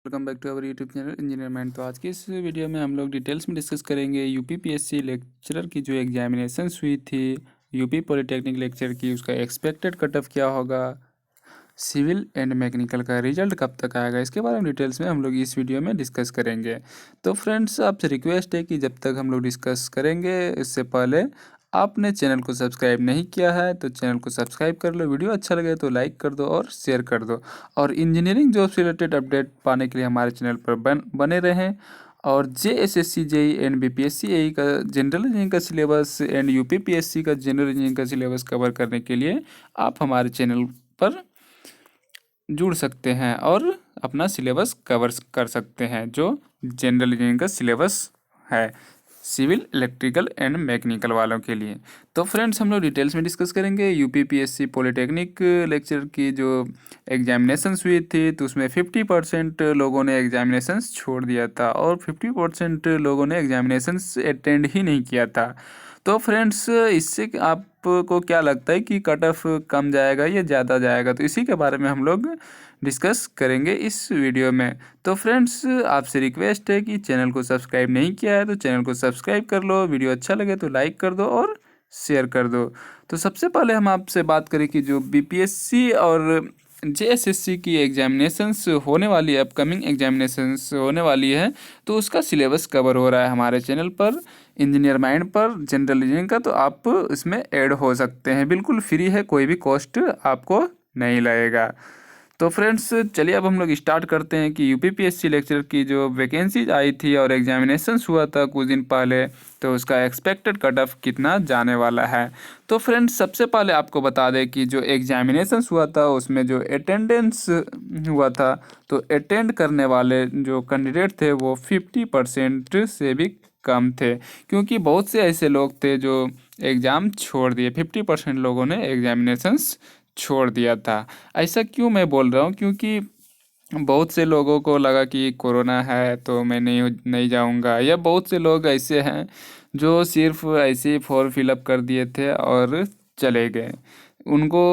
Welcome back to our YouTube channel Engineer Mind. तो आज की इस वीडियो में हम लोग डिटेल्स में डिस्कस करेंगे यूपीपीएससी लेक्चरर की जो एग्जामिनेशंस हुई थी यूपी पॉलिटेक्निक लेक्चर की, उसका एक्सपेक्टेड कट ऑफ क्या होगा, सिविल एंड मैकेनिकल का रिजल्ट कब तक आएगा, इसके बारे में डिटेल्स में हम लोग इस वीडियो में डिस्कस करेंगे। तो फ्रेंड्स, आपसे रिक्वेस्ट है कि जब तक हम लोग डिस्कस करेंगे इससे पहले आपने चैनल को सब्सक्राइब नहीं किया है तो चैनल को सब्सक्राइब कर लो, वीडियो अच्छा लगे तो लाइक कर दो और शेयर कर दो। और इंजीनियरिंग जॉब से रिलेटेड अपडेट पाने के लिए हमारे चैनल पर बने रहें। और JSSC JEE and BPSC AE का जनरल इंजीनियरिंग का सिलेबस एंड UPPSC का जनरल इंजीनियरिंग का सिलेबस कवर करने के लिए आप हमारे चैनल पर जुड़ सकते हैं और अपना सिलेबस कवर कर सकते हैं, जो जनरल इंजीनियरिंग का सिलेबस है सिविल, इलेक्ट्रिकल एंड मैकेनिकल वालों के लिए। तो फ्रेंड्स, हम लोग डिटेल्स में डिस्कस करेंगे यूपीपीएससी पॉलिटेक्निक लेक्चर की जो एग्जामिनेशंस हुई थी, तो उसमें 50% लोगों ने एग्जामिनेशंस छोड़ दिया था और 50% लोगों ने एग्जामिनेशंस अटेंड ही नहीं किया था। तो फ्रेंड्स, इससे आपको क्या लगता है कि कट ऑफ कम जाएगा या ज़्यादा जाएगा, तो इसी के बारे में हम लोग डिस्कस करेंगे इस वीडियो में। तो फ्रेंड्स, आपसे रिक्वेस्ट है कि चैनल को सब्सक्राइब नहीं किया है तो चैनल को सब्सक्राइब कर लो, वीडियो अच्छा लगे तो लाइक कर दो और शेयर कर दो। तो सबसे पहले हम आपसे बात करें कि जो बीपीएससी और जेएसएससी की एग्जामिनेशंस होने वाली है, अपकमिंग एग्जामिनेशंस होने वाली है, तो उसका सिलेबस कवर हो रहा है हमारे चैनल पर इंजीनियर माइंड पर जनरल इंजीनियरिंग का। तो आप इसमें ऐड हो सकते हैं, बिल्कुल फ्री है, कोई भी कॉस्ट आपको नहीं लगेगा। तो फ्रेंड्स, चलिए अब हम लोग स्टार्ट करते हैं कि यूपीपीएससी लेक्चर की जो वैकेंसीज आई थी और एग्जामिनेशंस हुआ था कुछ दिन पहले, तो उसका एक्सपेक्टेड कट ऑफ कितना जाने वाला है। तो फ्रेंड्स, सबसे पहले आपको बता दें कि जो एग्जामिनेशंस हुआ था उसमें जो अटेंडेंस हुआ था, तो अटेंड करने वाले जो कैंडिडेट थे वो 50% से भी कम थे, क्योंकि बहुत से ऐसे लोग थे जो एग्ज़ाम छोड़ दिए। 50% लोगों ने एग्जामिनेशंस छोड़ दिया था। ऐसा क्यों मैं बोल रहा हूँ, क्योंकि बहुत से लोगों को लगा कि कोरोना है तो मैं नहीं जाऊँगा, या बहुत से लोग ऐसे हैं जो सिर्फ ऐसे ही फॉर्म फिलअप कर दिए थे और चले गए। उनको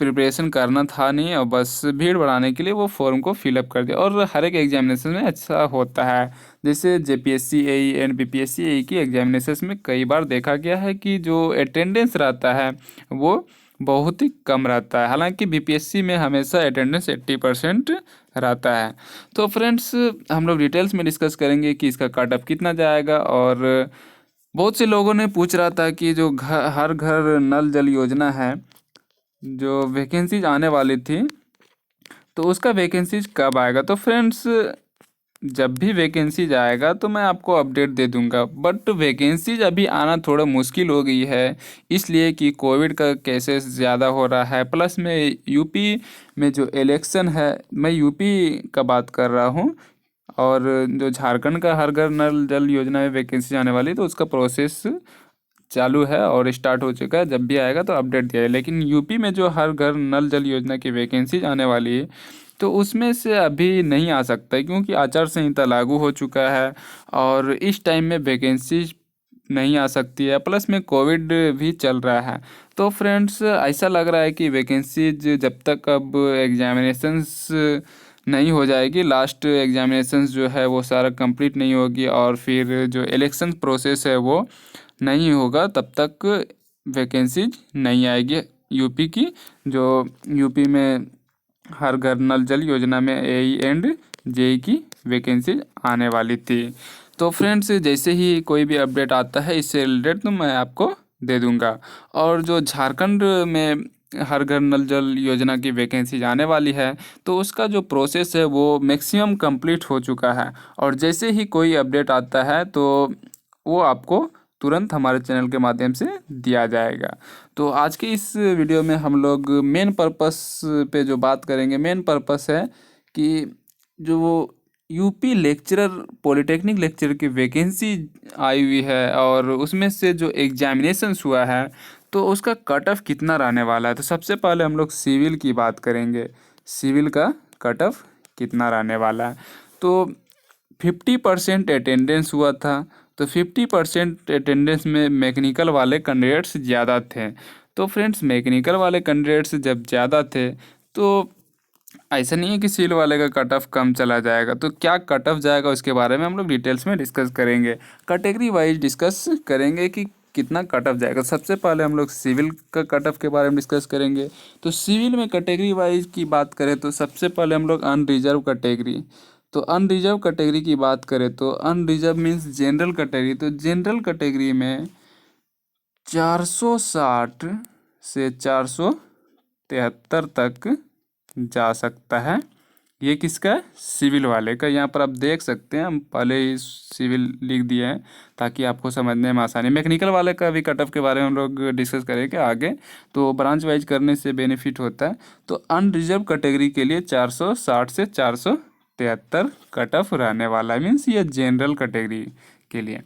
प्रिपरेशन करना था नहीं और बस भीड़ बढ़ाने के लिए वो फॉर्म को फिलअप कर दिया। और हर एक एग्जामिनेशन में अच्छा होता है, जैसे जेपीएससी एई एंड बीपीएससी एई की एग्जामिनेशन में कई बार देखा गया है कि जो अटेंडेंस रहता है वो बहुत ही कम रहता है, हालांकि बीपीएससी में हमेशा अटेंडेंस 80% रहता है। तो फ्रेंड्स, हम लोग डिटेल्स में डिस्कस करेंगे कि इसका कट ऑफ कितना जाएगा। और बहुत से लोगों ने पूछ रहा था कि जो हर घर नल जल योजना है, जो वैकेंसीज आने वाली थी, तो उसका वैकेंसीज कब आएगा। तो फ्रेंड्स, जब भी वैकेंसीज आएगा तो मैं आपको अपडेट दे दूंगा, बट वैकेंसीज अभी आना थोड़ा मुश्किल हो गई है, इसलिए कि कोविड का केसेस ज़्यादा हो रहा है, प्लस में यूपी में जो इलेक्शन है, मैं यूपी का बात कर रहा हूँ। और जो झारखंड का हर घर नल जल योजना में वैकेंसी आने वाली, तो उसका प्रोसेस चालू है और स्टार्ट हो चुका है, जब भी आएगा तो अपडेट दिया है। लेकिन यूपी में जो हर घर नल जल योजना की वैकेंसीज आने वाली है, तो उसमें से अभी नहीं आ सकता है, क्योंकि आचार संहिता लागू हो चुका है और इस टाइम में वैकेंसीज नहीं आ सकती है, प्लस में कोविड भी चल रहा है। तो फ्रेंड्स, ऐसा लग रहा है कि वैकेंसीज जब तक अब एग्जामिनेशंस नहीं हो जाएगी, लास्ट एग्जामिनेशंस जो है वो सारा कंप्लीट नहीं होगी और फिर जो इलेक्शन प्रोसेस है वो नहीं होगा, तब तक वैकेंसीज नहीं आएगी यूपी की। जो यूपी में हर घर नल जल योजना में एई एंड जेई की वैकेंसीज आने वाली थी। तो फ्रेंड्स, जैसे ही कोई भी अपडेट आता है इससे रिलेटेड तो मैं आपको दे दूंगा। और जो झारखंड में हर घर नल जल योजना की वैकेंसी आने वाली है, तो उसका जो प्रोसेस है वो मैक्सिमम कंप्लीट हो चुका है, और जैसे ही कोई अपडेट आता है तो वो आपको तुरंत हमारे चैनल के माध्यम से दिया जाएगा। तो आज के इस वीडियो में हम लोग मेन पर्पस पे जो बात करेंगे, मेन पर्पस है कि जो वो यूपी लेक्चरर पॉलिटेक्निक लेक्चर की वैकेंसी आई हुई है और उसमें से जो एग्जामिनेशंस हुआ है, तो उसका कट ऑफ कितना रहने वाला है। तो सबसे पहले हम लोग सिविल की बात करेंगे, सिविल का कट ऑफ कितना रहने वाला है। तो 50% अटेंडेंस हुआ था, तो 50% अटेंडेंस में मैकेनिकल वाले कैंडिडेट्स ज़्यादा थे। तो फ्रेंड्स, मैकेनिकल वाले कैंडिडेट्स जब ज़्यादा थे तो ऐसा नहीं है कि सिविल वाले का कट ऑफ कम चला जाएगा। तो क्या कट ऑफ जाएगा उसके बारे में हम लोग डिटेल्स में डिस्कस करेंगे, कैटेगरी वाइज डिस्कस करेंगे कि कितना कट ऑफ जाएगा। सबसे पहले हम लोग सिविल का कट ऑफ के बारे में डिस्कस करेंगे। तो सिविल में कैटेगरी वाइज की बात करें तो सबसे पहले हम लोग अनरिजर्व कैटेगरी, तो अनरिजर्व कैटेगरी की बात करें तो अनरिजर्व मीन्स जनरल कैटेगरी। तो जनरल कैटेगरी में 460 से 473 तक जा सकता है। ये किसका है? सिविल वाले का। यहाँ पर आप देख सकते हैं, हम पहले ही सिविल लिख दिए हैं ताकि आपको समझने में आसानी। मैकेनिकल वाले का भी कट ऑफ के बारे में हम लोग डिस्कस करेंगे आगे, तो ब्रांच वाइज करने से बेनिफिट होता है। तो अनरिजर्व कैटेगरी के लिए 460 से 473 कट ऑफ रहने वाला है, मीन्स ये जनरल कैटेगरी के लिए।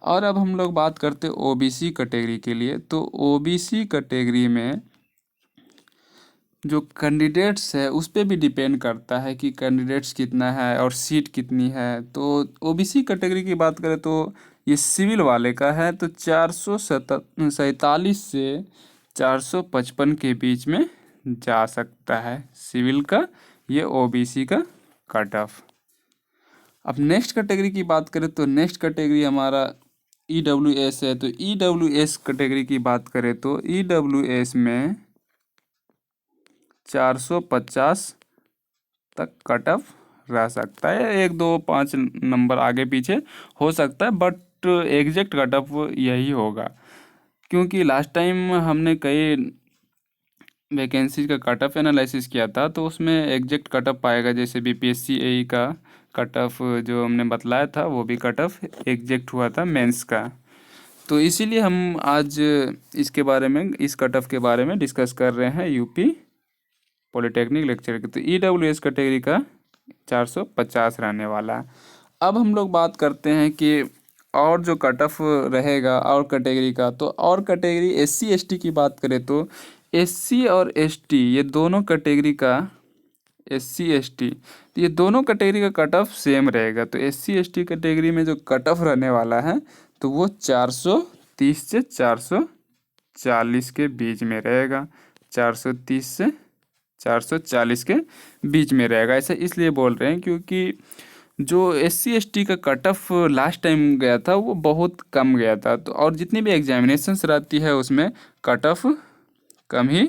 और अब हम लोग बात करते हैं ओबीसी कैटेगरी के लिए। तो ओबीसी कैटेगरी में जो कैंडिडेट्स है उस पर भी डिपेंड करता है कि कैंडिडेट्स कितना है और सीट कितनी है। तो ओबीसी कैटेगरी की बात करें तो ये सिविल वाले का है, तो 447 से 455 के बीच में जा सकता है सिविल का ये ओबीसी का कट ऑफ। अब नेक्स्ट कैटेगरी की बात करें तो नेक्स्ट कैटेगरी हमारा ईडब्ल्यूएस है। तो ईडब्ल्यूएस कैटेगरी की बात करें तो ईडब्ल्यूएस में 450 तक कट ऑफ रह सकता है, 1 2 5 नंबर आगे पीछे हो सकता है, बट एग्जैक्ट कट ऑफ यही होगा। क्योंकि लास्ट टाइम हमने कई वैकेंसी का कट ऑफ एनालिसिस किया था, तो उसमें एग्जैक्ट कट ऑफ पाएगा। जैसे बीपीएससी एई का कट ऑफ जो हमने बतलाया था वो भी कट ऑफ एग्जैक्ट हुआ था मेंस का। तो इसीलिए हम आज इसके बारे में, इस कट ऑफ के बारे में डिस्कस कर रहे हैं यूपी पॉलिटेक्निक लेक्चर के। तो ईडब्ल्यूएस कैटेगरी का 450 रहने वाला है। अब हम लोग बात करते हैं कि और जो कट ऑफ रहेगा और कैटेगरी का। तो और कैटेगरी एससी एसटी की बात करें तो एससी और एसटी ये दोनों कैटेगरी का, एससी एसटी तो ये दोनों कैटेगरी का कट ऑफ सेम रहेगा। तो एससी एसटी कैटेगरी में जो कट ऑफ रहने वाला है तो वो 430 से 440 के बीच में रहेगा। 430 से 440 के बीच में रहेगा। ऐसा इसलिए बोल रहे हैं क्योंकि जो एससी एसटी का कट ऑफ लास्ट टाइम गया था वो बहुत कम गया था। तो और जितनी भी एग्जामिनेशंस रहती है उसमें कट ऑफ कम ही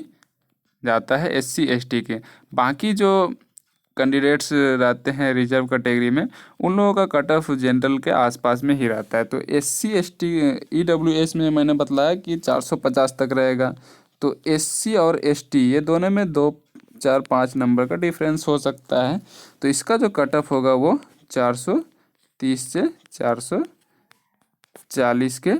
जाता है एससी एसटी के। बाकी जो कैंडिडेट्स रहते हैं रिजर्व कैटेगरी में उन लोगों का कट ऑफ जनरल के आसपास में ही रहता है। तो एससी एसटी ईडब्ल्यूएस में मैंने बतलाया कि 450 तक रहेगा। तो एससी और एसटी ये दोनों में 2 4 5 नंबर का डिफरेंस हो सकता है। तो इसका जो कट ऑफ होगा वो 430 से 440 के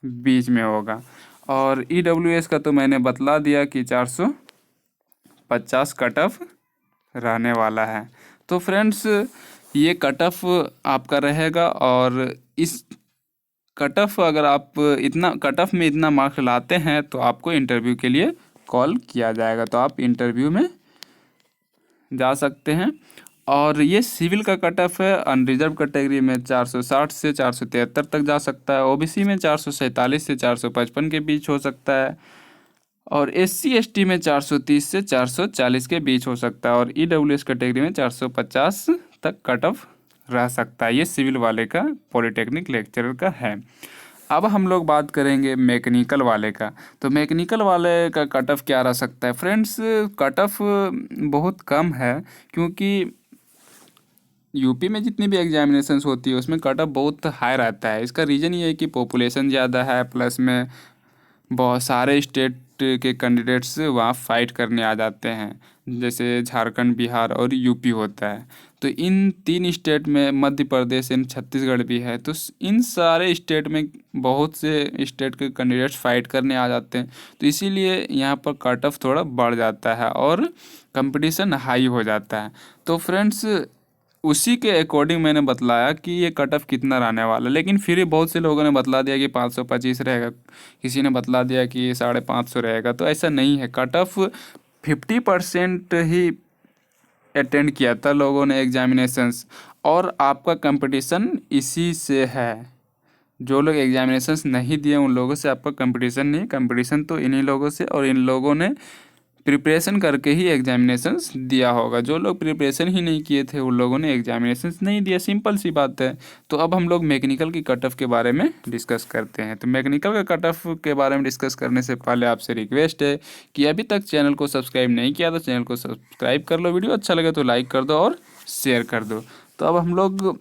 बीच में होगा। और ईडब्ल्यूएस का तो मैंने बतला दिया कि 450 कट ऑफ रहने वाला है। तो फ्रेंड्स ये कट ऑफ आपका रहेगा। और इस कट ऑफ अगर आप इतना कट ऑफ में इतना मार्क्स लाते हैं तो आपको इंटरव्यू के लिए कॉल किया जाएगा, तो आप इंटरव्यू में जा सकते हैं। और ये सिविल का कट ऑफ है। अनरिजर्व कैटेगरी में 460 से 473 तक जा सकता है। ओबीसी में 447 से 455 के बीच हो सकता है। और एससी एसटी में 430 से 440 के बीच हो सकता है। और ईडब्ल्यूएस कैटेगरी में 450 तक कट ऑफ रह सकता है। ये सिविल वाले का पॉलिटेक्निक लेक्चरर का है। अब हम लोग बात करेंगे मैकेनिकल वाले का। तो मैकेनिकल वाले का कट ऑफ क्या रह सकता है फ्रेंड्स? कट ऑफ बहुत कम है क्योंकि यूपी में जितनी भी एग्जामिनेशंस होती है उसमें कट ऑफ बहुत हाई रहता है। इसका रीज़न ये है कि पॉपुलेशन ज़्यादा है, प्लस में बहुत सारे स्टेट के कैंडिडेट्स वहाँ फाइट करने आ जाते हैं, जैसे झारखंड, बिहार और यूपी होता है। तो इन 3 स्टेट में, मध्य प्रदेश एंड छत्तीसगढ़ भी है, तो इन सारे स्टेट में बहुत से स्टेट के कैंडिडेट्स फाइट करने आ जाते हैं। तो इसीलिए यहाँ पर कट ऑफ थोड़ा बढ़ जाता है और कंपटीशन हाई हो जाता है। तो फ्रेंड्स उसी के अकॉर्डिंग मैंने बतलाया कि ये कट ऑफ कितना रहने वाला है। लेकिन फिर भी बहुत से लोगों ने बतला दिया कि 525 रहेगा, किसी ने बतला दिया कि 550 रहेगा। तो ऐसा नहीं है। कट ऑफ 50% ही अटेंड किया था लोगों ने एग्जामिनेशंस, और आपका कंपटीशन इसी से है। जो लोग एग्जामिनेशंस नहीं दिए उन लोगों से आपका कंपटीशन नहीं, कंपटीशन तो इन्हीं लोगों से। और इन लोगों ने प्रिपरेशन करके ही एग्जामिनेशंस दिया होगा। जो लोग प्रिपरेशन ही नहीं किए थे उन लोगों ने एग्जामिनेशंस नहीं दिया, सिंपल सी बात है। तो अब हम लोग मैकेनिकल की कट ऑफ के बारे में डिस्कस करते हैं। तो मैकेनिकल का कट ऑफ के बारे में डिस्कस करने से पहले आपसे रिक्वेस्ट है कि अभी तक चैनल को सब्सक्राइब नहीं किया तो चैनल को सब्सक्राइब कर लो, वीडियो अच्छा लगे तो लाइक कर दो और शेयर कर दो। तो अब हम लोग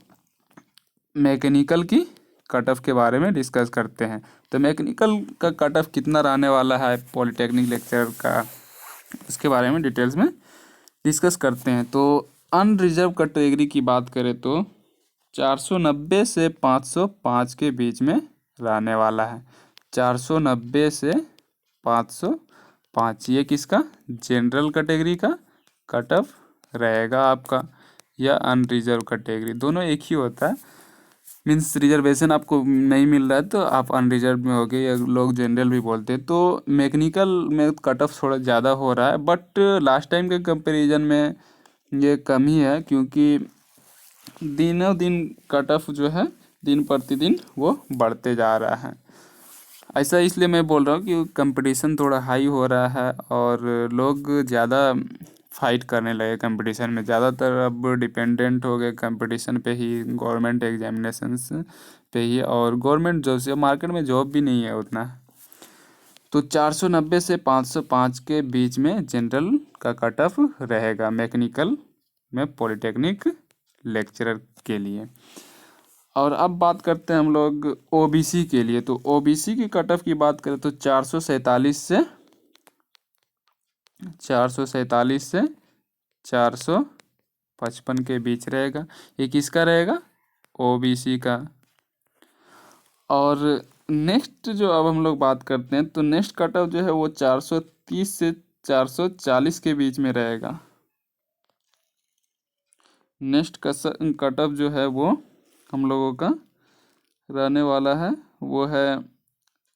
मैकेनिकल की कट ऑफ के बारे में डिस्कस करते हैं। तो मैकेनिकल का कट ऑफ कितना रहने वाला है पॉलिटेक्निक लेक्चर का, इसके बारे में डिटेल्स में डिस्कस करते हैं। तो अनरिजर्व कैटेगरी की बात करें तो 490 से 505 के बीच में रहने वाला है। 490 से 505 ये किसका, जनरल कैटेगरी का कट ऑफ रहेगा आपका, या अनरिजर्व कैटेगरी, दोनों एक ही होता है। मीन्स रिजर्वेशन आपको नहीं मिल रहा है तो आप अनरिजर्व में हो गए, या लोग जनरल भी बोलते हैं। तो मैकेनिकल में कट ऑफ थोड़ा ज़्यादा हो रहा है, बट लास्ट टाइम के कंपैरिजन में ये कम ही है, क्योंकि दिनों दिन कट ऑफ जो है दिन प्रतिदिन वो बढ़ते जा रहा है। ऐसा इसलिए मैं बोल रहा हूँ कि कंपटीशन थोड़ा हाई हो रहा है और लोग ज़्यादा फाइट करने लगे कंपटीशन में, ज़्यादातर अब डिपेंडेंट हो गए कंपटीशन पे ही, गवर्नमेंट एग्जामिनेशंस पे ही। और गवर्नमेंट जॉब से मार्केट में जॉब भी नहीं है उतना। तो 490 से 505 के बीच में जनरल का कट ऑफ रहेगा मैकेनिकल में पॉलिटेक्निक लेक्चरर के लिए। और अब बात करते हैं हम लोग ओबीसी के लिए। तो ओबीसी की कट ऑफ की बात करें तो 447 से 455 के बीच रहेगा। ये किसका रहेगा, ओबीसी का। और नेक्स्ट जो अब हम लोग बात करते हैं तो नेक्स्ट कट ऑफ जो है वो 430 से 440 के बीच में रहेगा। नेक्स्ट कट ऑफ जो है वो हम लोगों का रहने वाला है, वो है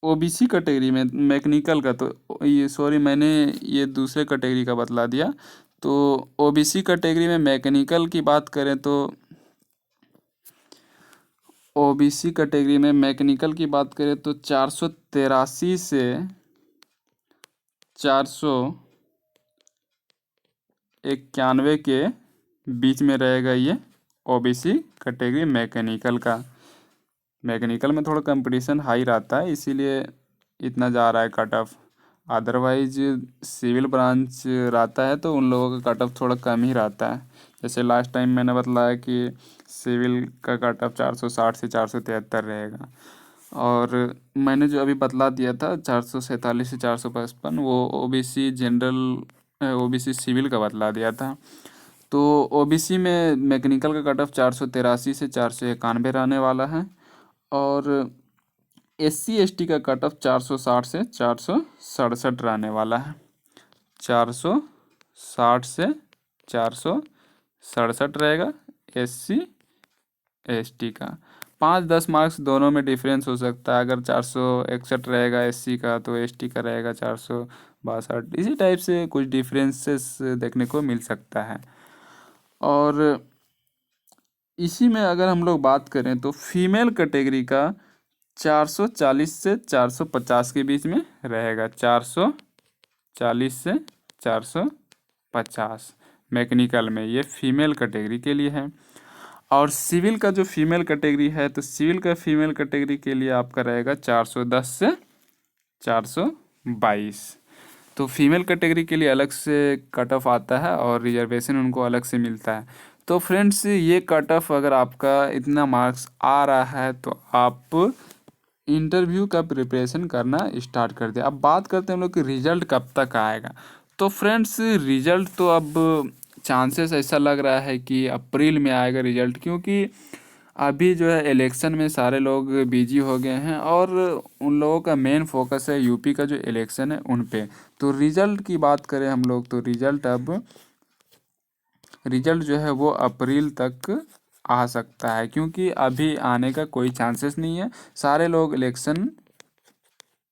ओबीसी कैटेगरी में मैकेनिकल का। तो ये सॉरी, मैंने ये दूसरे कैटेगरी का बतला दिया। तो ओबीसी कैटेगरी में मैकेनिकल की बात करें तो ओबीसी कैटेगरी में मैकेनिकल की बात करें तो 483 से 491 के बीच में रहेगा ये ओबीसी कैटेगरी मैकेनिकल का। मैकेनिकल में थोड़ा कंपटीशन हाई रहता है, इसीलिए इतना जा रहा है cut off. Otherwise civil branch रहता है तो उन लोगों का कट ऑफ थोड़ा कम ही रहता है। जैसे लास्ट टाइम मैंने बतलाया कि सिविल का कट ऑफ 460 से 473 रहेगा, और मैंने जो अभी बतला दिया था 447 से 455 वो ओबीसी जनरल ओबीसी सिविल का बतला दिया था। तो ओबीसी में मैकेनिकल का कट ऑफ 483 से 491 रहने वाला है, और एससी एसटी का कट ऑफ 460 से 467 रहने वाला है। 460 से 467 रहेगा एससी एसटी का। 5-10 मार्क्स दोनों में डिफरेंस हो सकता है। अगर 461 रहेगा एससी का तो एसटी का रहेगा 462। इसी टाइप से कुछ डिफरेंसेस देखने को मिल सकता है। और इसी में अगर हम लोग बात करें तो फीमेल कैटेगरी का 440 से 450 के बीच में रहेगा। 440 से 450 मैकेनिकल में, ये फीमेल कैटेगरी के लिए है। और सिविल का जो फीमेल कैटेगरी है तो सिविल का फीमेल कैटेगरी के लिए आपका रहेगा 410 से 422। तो फीमेल कैटेगरी के लिए अलग से कट ऑफ आता है और रिजर्वेशन उनको अलग से मिलता है। तो फ्रेंड्स ये कट ऑफ अगर आपका इतना मार्क्स आ रहा है तो आप इंटरव्यू का प्रिपरेशन करना स्टार्ट कर दें। अब बात करते हैं हम लोग कि रिजल्ट कब तक आएगा। तो फ्रेंड्स रिजल्ट तो अब चांसेस ऐसा लग रहा है कि अप्रैल में आएगा रिजल्ट, क्योंकि अभी जो है इलेक्शन में सारे लोग बिजी हो गए हैं और उन लोगों का मेन फोकस है यूपी का जो इलेक्शन है उन पे। तो रिजल्ट की बात करें हम लोग तो रिजल्ट जो है वो अप्रैल तक आ सकता है, क्योंकि अभी आने का कोई चांसेस नहीं है। सारे लोग इलेक्शन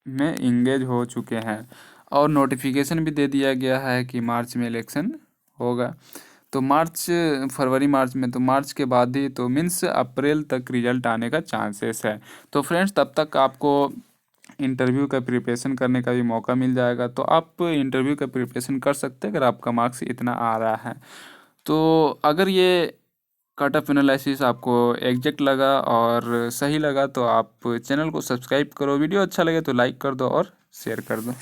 में इंगेज हो चुके हैं और नोटिफिकेशन भी दे दिया गया है कि मार्च में इलेक्शन होगा। तो फरवरी मार्च में, तो मार्च के बाद ही, तो मीन्स अप्रैल तक रिजल्ट आने का चांसेस है। तो फ्रेंड्स तब तक आपको इंटरव्यू का प्रिपरेशन करने का भी मौका मिल जाएगा। तो आप इंटरव्यू का प्रिपरेशन कर सकते हैं अगर आपका मार्क्स इतना आ रहा है। तो अगर ये कट ऑफ एनालिसिस आपको एग्जैक्ट लगा और सही लगा तो आप चैनल को सब्सक्राइब करो, वीडियो अच्छा लगे तो लाइक कर दो और शेयर कर दो।